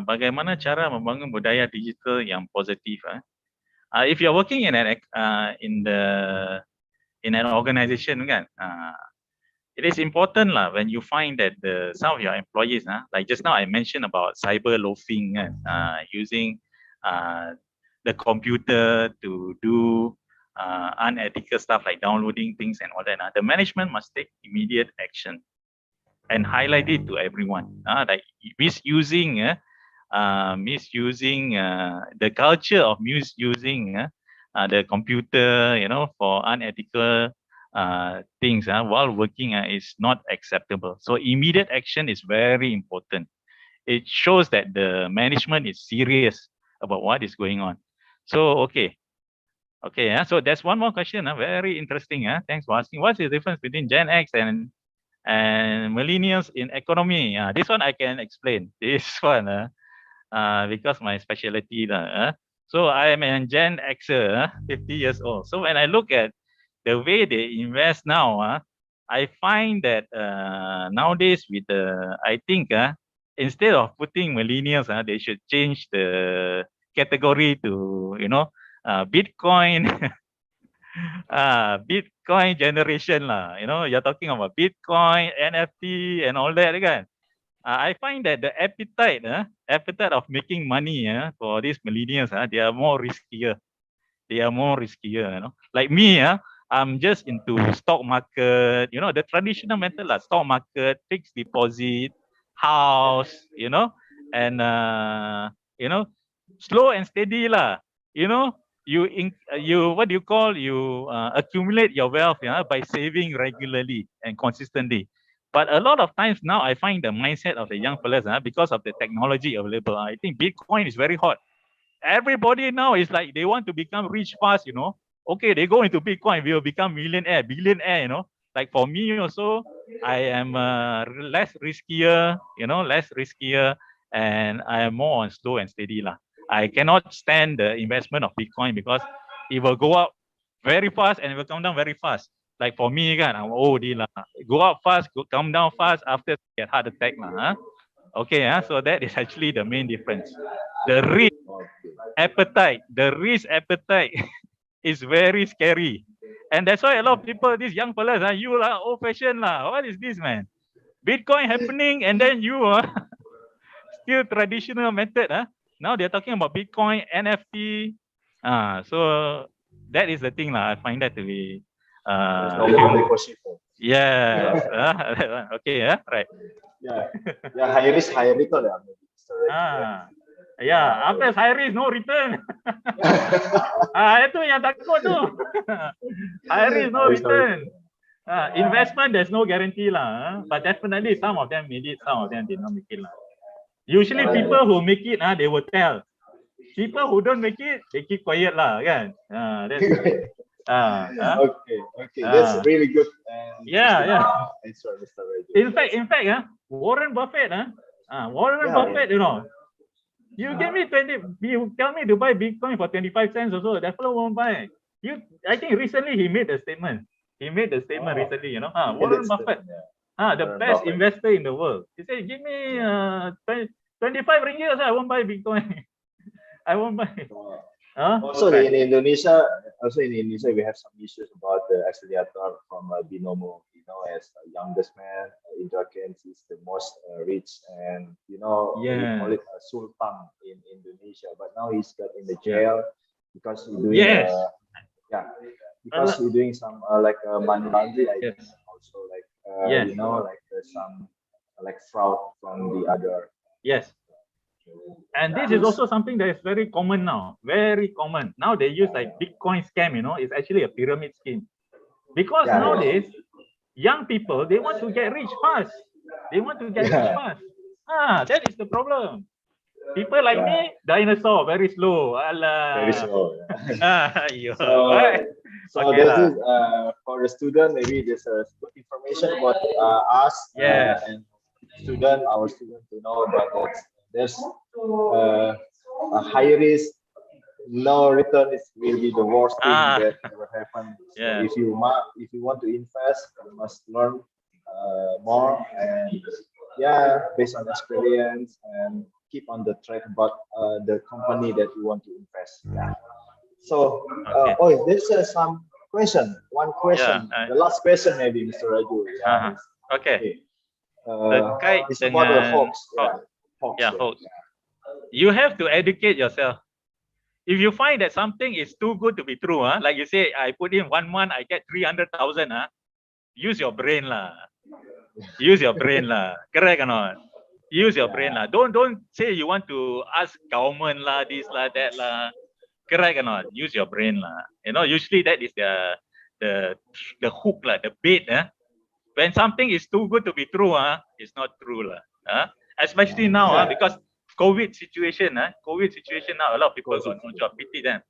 bagaimana cara membangun budaya digital yang positif? If you're working in an organization, kan, it is important lah when you find that some of your employees, like just now I mentioned about cyber loafing, using the computer to do unethical stuff like downloading things and all that. The management must take immediate action and highlight it to everyone. Like misusing the culture of misusing the computer, for unethical things while working is not acceptable. So immediate action is very important. It shows that the management is serious about what is going on. So okay, so there's one more question, very interesting. Thanks for asking. What's the difference between Gen X and millennials in economy? This one I can explain. This one, because my specialty. So I am a Gen Xer, 50 years old. So when I look at the way they invest now, I find that nowadays with I think instead of putting millennials, they should change the category to Bitcoin. Bitcoin generation lah. You're talking about Bitcoin, NFT, and all that again. I find that the appetite of making money for these millennials, they are more riskier. Like me, I'm just into stock market, the traditional method lah, stock market, fixed deposit, house, and slow and steady lah. You what do you call, you accumulate your wealth by saving regularly and consistently. But a lot of times now I find the mindset of the young fellas, because of the technology available, I think Bitcoin is very hot. Everybody now is like they want to become rich fast, Okay, they go into Bitcoin, will become millionaire, billionaire, Like for me also, I am less riskier, and I am more on slow and steady lah. I cannot stand the investment of Bitcoin because it will go up very fast and it will come down very fast. Like for me, I'm old lah. Go up fast, come down fast, after get heart attack lah. Okay, so that is actually the main difference. The risk appetite is very scary. And that's why a lot of people, these young fellas, you are old fashioned lah. What is this, man? Bitcoin happening and then you are still traditional method. Now they're talking about Bitcoin, NFT. So that is the thing lah. I find that to be no more possible. yes. Okay, right. Yeah, high risk, high return. Yeah, maybe, Mr. Raju, After high risk, no return. Itu yang takut tu. High risk, no High risk, no return. Investment, there's no guarantee lah. But definitely, some of them made it, some of them did not make it lah. Usually, people who make it, they will tell. People who don't make it, they keep quiet lah, kan? Okay, that's really good. And answer, Mr. Raju. In fact, Warren Buffett, Warren Buffett, you know, you give me 20, you tell me to buy Bitcoin for 25 cents or so, that fellow won't buy. I think recently he made a statement. He made a statement recently, you know, Warren Buffett, the best investor in the world. He said, give me 25 ringgit, I won't buy Bitcoin. I won't buy. Also in Indonesia, we have some issues about the accelerator from Binomo. You know, as the youngest man, Indra Kents is the most rich, and you know, we call it a sultan in Indonesia. But now he's got in the jail because he's doing because he's doing some like money laundering, I think. Also like you know, like some like fraud from the other. Yes. And this is also something that is very common now. Very common. Now they use like Bitcoin scam, you know, it's actually a pyramid scheme. Because nowadays, young people, they want to get rich fast. They want to get rich fast. That is the problem. People like me, dinosaur, very slow. Very slow. So Okay, this is for the student, maybe there's a good information about us and our student to know that there's a high risk, no return will be the worst thing that ever happened. So if you want to invest, you must learn more and based on experience and keep on the track about the company that you want to invest. So there's some question. One question. The last question maybe, Mr. Raju. Okay. It's about the hoax. Hoax. You have to educate yourself. If you find that something is too good to be true, like you say, I put in 1 month, I get 300,000, use your brain lah. Use your brain lah. Correct or not? Use your brain lah. Don't say you want to ask government lah, this lah, that lah. Correct or not? Use your brain lah. You know, usually that is the hook lah, the bait. When something is too good to be true, it's not true lah. Especially now, because COVID situation now, a lot of people got no job. Pity them.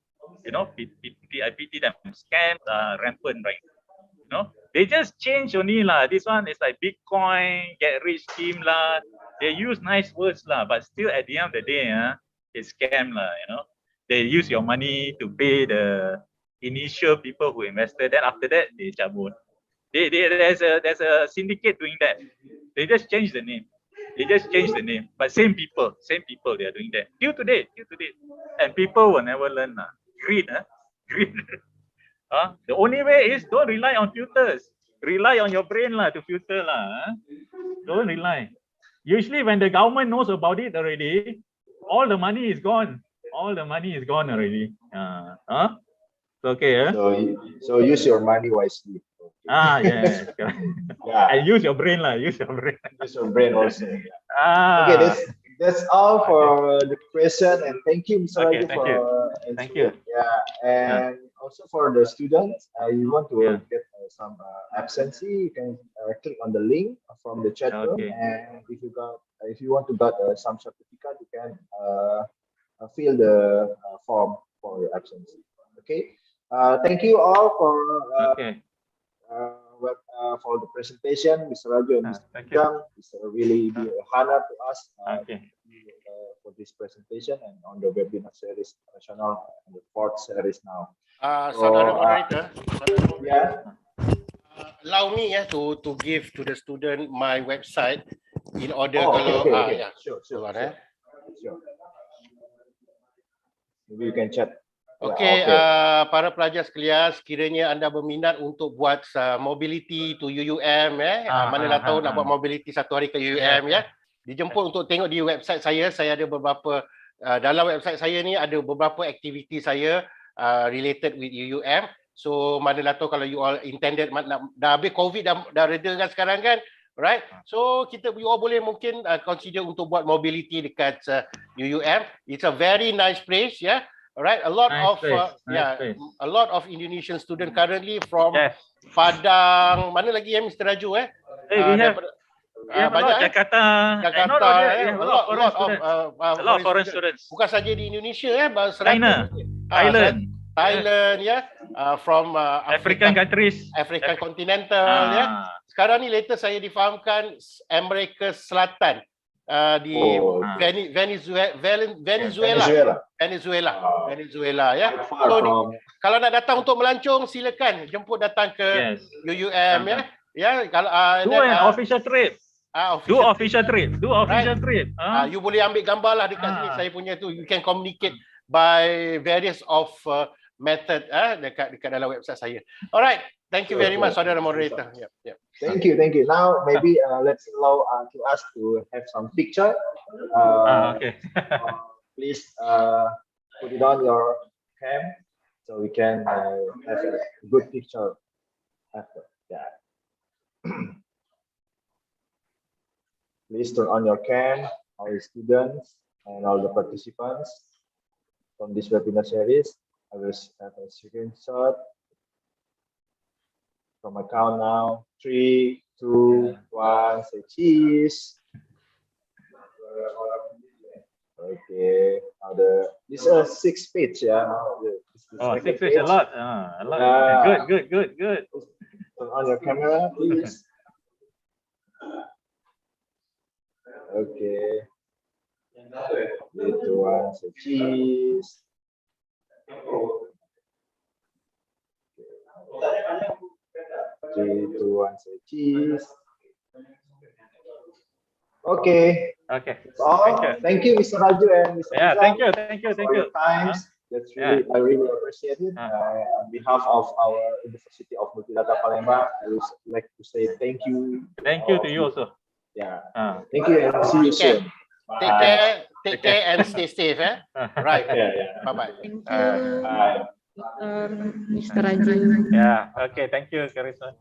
You know, I pity them. Scams are rampant, right? You know, they just change only lah. This one is like Bitcoin, get rich scheme lah. They use nice words lah, but still at the end of the day, it's scam lah. You know, they use your money to pay the initial people who invested. Then after that, they cabut. There's a syndicate doing that. They just change the name. But same people, they are doing that till today, and people will never learn. Greed. The only way is don't rely on filters. Rely on your brain to filter Don't rely. Usually, when the government knows about it already, all the money is gone. Already. Okay. So use your money wisely. Yes. And use your brain Use your brain also. Okay, that's all for the question, and thank you, Mr. Raju, for thank you. And also for the students, you want to get some absency, you can click on the link from the chat room, and if you want to get some certificate, you can fill the form for your absency. Okay. Thank you all for the presentation, Mr. Raju and Mr. Jam. It's really be a honor to us for this presentation and on the webinar series national and the 4th series now. Saudara moderator, allow me to give to the student my website in order Sure. Maybe you can chat. Okey, para pelajar sekalian, sekiranya anda berminat untuk buat mobility to UUM, manalah tahu nak buat mobility satu hari ke UUM, dijemput untuk tengok di website saya. Saya ada beberapa, dalam website saya ni ada beberapa aktiviti saya related with UUM. So manalah tahu kalau you all intended, dah habis COVID dah reda kan sekarang kan, Right? So we all boleh mungkin consider untuk buat mobility dekat UUM. It's a very nice place, yeah. Alright, a lot Nice of place, nice place. a lot of Indonesian student currently from Yes. Padang, mana lagi ya Mr. Raju Hey, we have a banyak lot Jakarta. And not Jakarta, only that, we have a lot of foreign students. A lot of foreign students. Bukan saja di Indonesia China, Thailand, Thailand ya, from African countries. African continental ya. Sekarang ni latest saya difahamkan Amerika Selatan di Venezuela ya. So kalau nak datang untuk melancong silakan jemput datang ke UUM ya. Ya, kalau do an official trip. Do official trip. You boleh ambil gambar lah dekat sini. Saya punya tu, you can communicate by various of method dekat dalam website saya. Alright, thank you very much, saudara moderator. Yep. Thank you. Now maybe let's allow to us to have some picture. Okay. Please put it on your cam so we can have a good picture after. Yeah. Please turn on your cam, all the students and all the participants from this webinar series. I will have a screenshot from my count now. 3, 2, 1, say cheese. Okay. Now this is a 6 page, yeah. Oh, 6 page, a lot. Good. Turn on your camera, please. Okay. 3, 2, 1, say cheese. 3, 2, 1, say cheese. Okay. So, thank you, Mr. Raju and Mr. Yeah, Rizal, thank you. for your times. That's really, I really appreciate it. On behalf of our University of Multidata Palembang, I would like to say thank you. Thank you to you also. Yeah. Thank you and see you soon. Take care and stay safe, eh? Right. Yeah. Bye-bye. Thank you, Bye. Mr. Raju. Yeah, okay, thank you, Karisa.